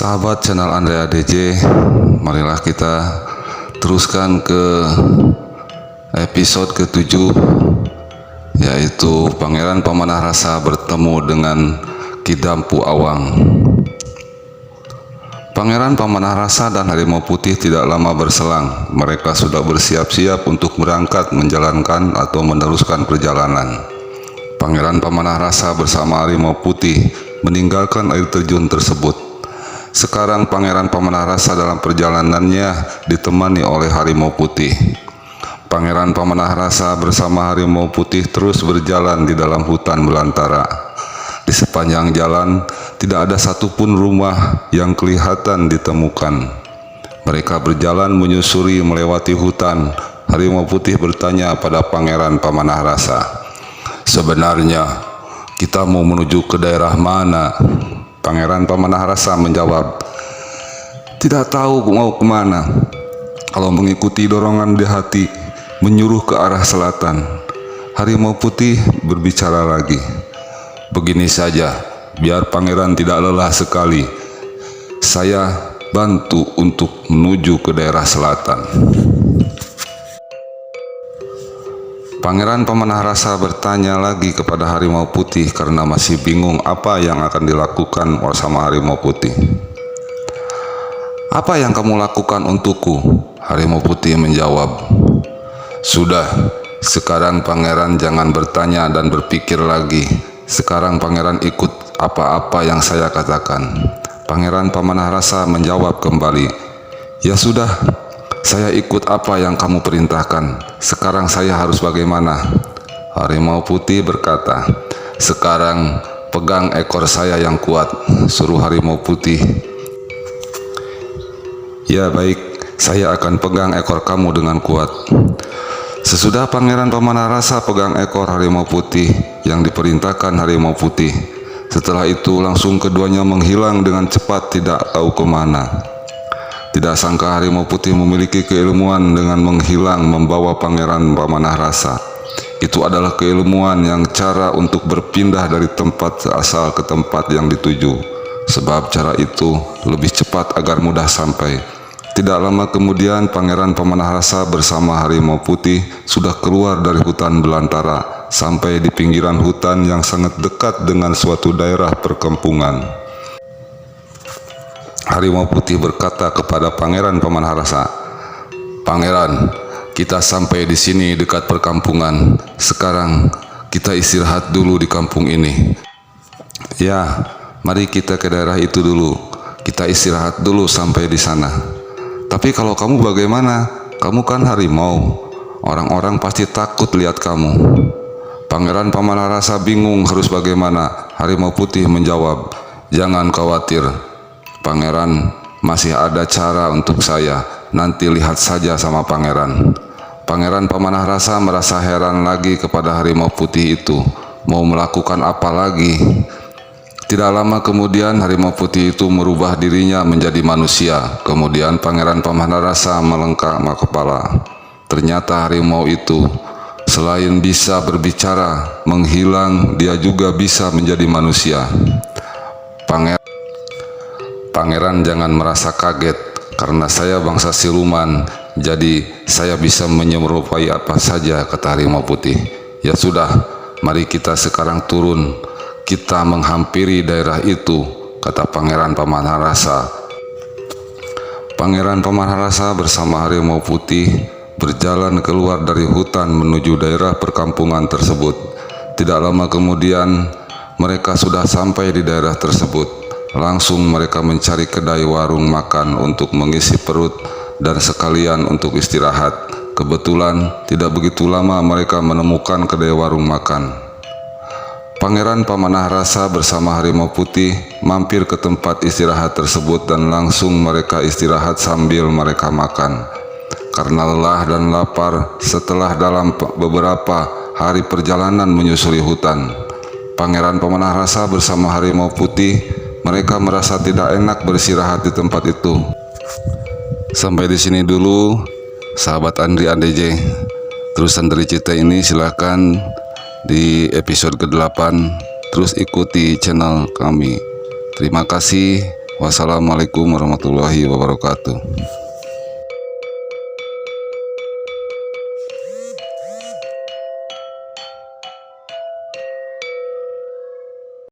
Sahabat channel Andrea DJ, marilah kita teruskan ke episode ke-7, yaitu Pangeran Pemanah Rasa bertemu dengan Ki Dampu Awang. Pangeran Pemanah Rasa dan Harimau Putih tidak lama berselang. Mereka sudah bersiap-siap untuk berangkat menjalankan atau meneruskan perjalanan. Pangeran Pemanah Rasa bersama Harimau Putih meninggalkan air terjun tersebut. Sekarang Pangeran Pemanah Rasa dalam perjalanannya ditemani oleh Harimau Putih. Pangeran Pemanah Rasa bersama Harimau Putih terus berjalan di dalam hutan belantara. Di sepanjang jalan tidak ada satupun rumah yang kelihatan ditemukan. Mereka berjalan menyusuri melewati hutan. Harimau Putih bertanya pada Pangeran Pemanah Rasa, "Sebenarnya kita mau menuju ke daerah mana?" Pangeran Pemanah Rasa menjawab, "Tidak tahu mau kemana. Kalau mengikuti dorongan di hati, menyuruh ke arah selatan." Harimau Putih berbicara lagi, "Begini saja, biar pangeran tidak lelah sekali. Saya bantu untuk menuju ke daerah selatan." Pangeran Pemanah Rasa bertanya lagi kepada Harimau Putih karena masih bingung apa yang akan dilakukan bersama Harimau Putih. "Apa yang kamu lakukan untukku?" Harimau Putih menjawab, "Sudah, sekarang pangeran jangan bertanya dan berpikir lagi. Sekarang pangeran ikut apa-apa yang saya katakan." Pangeran Pemanah Rasa menjawab kembali, "Ya sudah, saya ikut apa yang kamu perintahkan. Sekarang saya harus bagaimana?" Harimau Putih berkata, "Sekarang pegang ekor saya yang kuat," suruh Harimau Putih. "Ya baik, saya akan pegang ekor kamu dengan kuat." Sesudah Pangeran Pemanah Rasa pegang ekor Harimau Putih yang diperintahkan Harimau Putih, setelah itu langsung keduanya menghilang dengan cepat tidak tahu kemana. Tidak sangka Harimau Putih memiliki keilmuan dengan menghilang membawa Pangeran Pemanah Rasa. Itu adalah keilmuan yang cara untuk berpindah dari tempat asal ke tempat yang dituju. Sebab cara itu lebih cepat agar mudah sampai. Tidak lama kemudian Pangeran Pemanah Rasa bersama Harimau Putih sudah keluar dari hutan belantara sampai di pinggiran hutan yang sangat dekat dengan suatu daerah perkampungan. Harimau Putih berkata kepada Pangeran Pemanah Rasa, "Pangeran, kita sampai di sini dekat perkampungan. Sekarang kita istirahat dulu di kampung ini." "Ya, mari kita ke daerah itu dulu. Kita istirahat dulu sampai di sana." "Tapi kalau kamu bagaimana? Kamu kan harimau. Orang-orang pasti takut lihat kamu." Pangeran Pemanah Rasa bingung harus bagaimana. Harimau Putih menjawab, "Jangan khawatir, pangeran, masih ada cara untuk saya. Nanti lihat saja sama pangeran." Pangeran Pemanah Rasa merasa heran lagi kepada Harimau Putih itu. Mau melakukan apa lagi? Tidak lama kemudian Harimau Putih itu merubah dirinya menjadi manusia. Kemudian Pangeran Pemanah Rasa melengkak kepala. Ternyata harimau itu selain bisa berbicara, menghilang, dia juga bisa menjadi manusia. Pangeran jangan merasa kaget, karena saya bangsa siluman, jadi saya bisa menyerupai apa saja," kata Harimau Putih. "Ya sudah, mari kita sekarang turun. Kita menghampiri daerah itu," kata Pangeran Pemanah Rasa. Pangeran Pemanah Rasa bersama Harimau Putih berjalan keluar dari hutan menuju daerah perkampungan tersebut. Tidak lama kemudian mereka sudah sampai di daerah tersebut. Langsung mereka mencari kedai warung makan untuk mengisi perut dan sekalian untuk istirahat. Kebetulan tidak begitu lama mereka menemukan kedai warung makan. Pangeran Pemanah Rasa bersama Harimau Putih mampir ke tempat istirahat tersebut dan langsung mereka istirahat sambil mereka makan. Karena lelah dan lapar setelah dalam beberapa hari perjalanan menyusuri hutan, Pangeran Pemanah Rasa bersama Harimau Putih mereka merasa tidak enak beristirahat di tempat itu. Sampai di sini dulu, sahabat Andrea DJ. Terusan dari cerita ini silakan di episode ke-8. Terus ikuti channel kami. Terima kasih. Wassalamualaikum warahmatullahi wabarakatuh.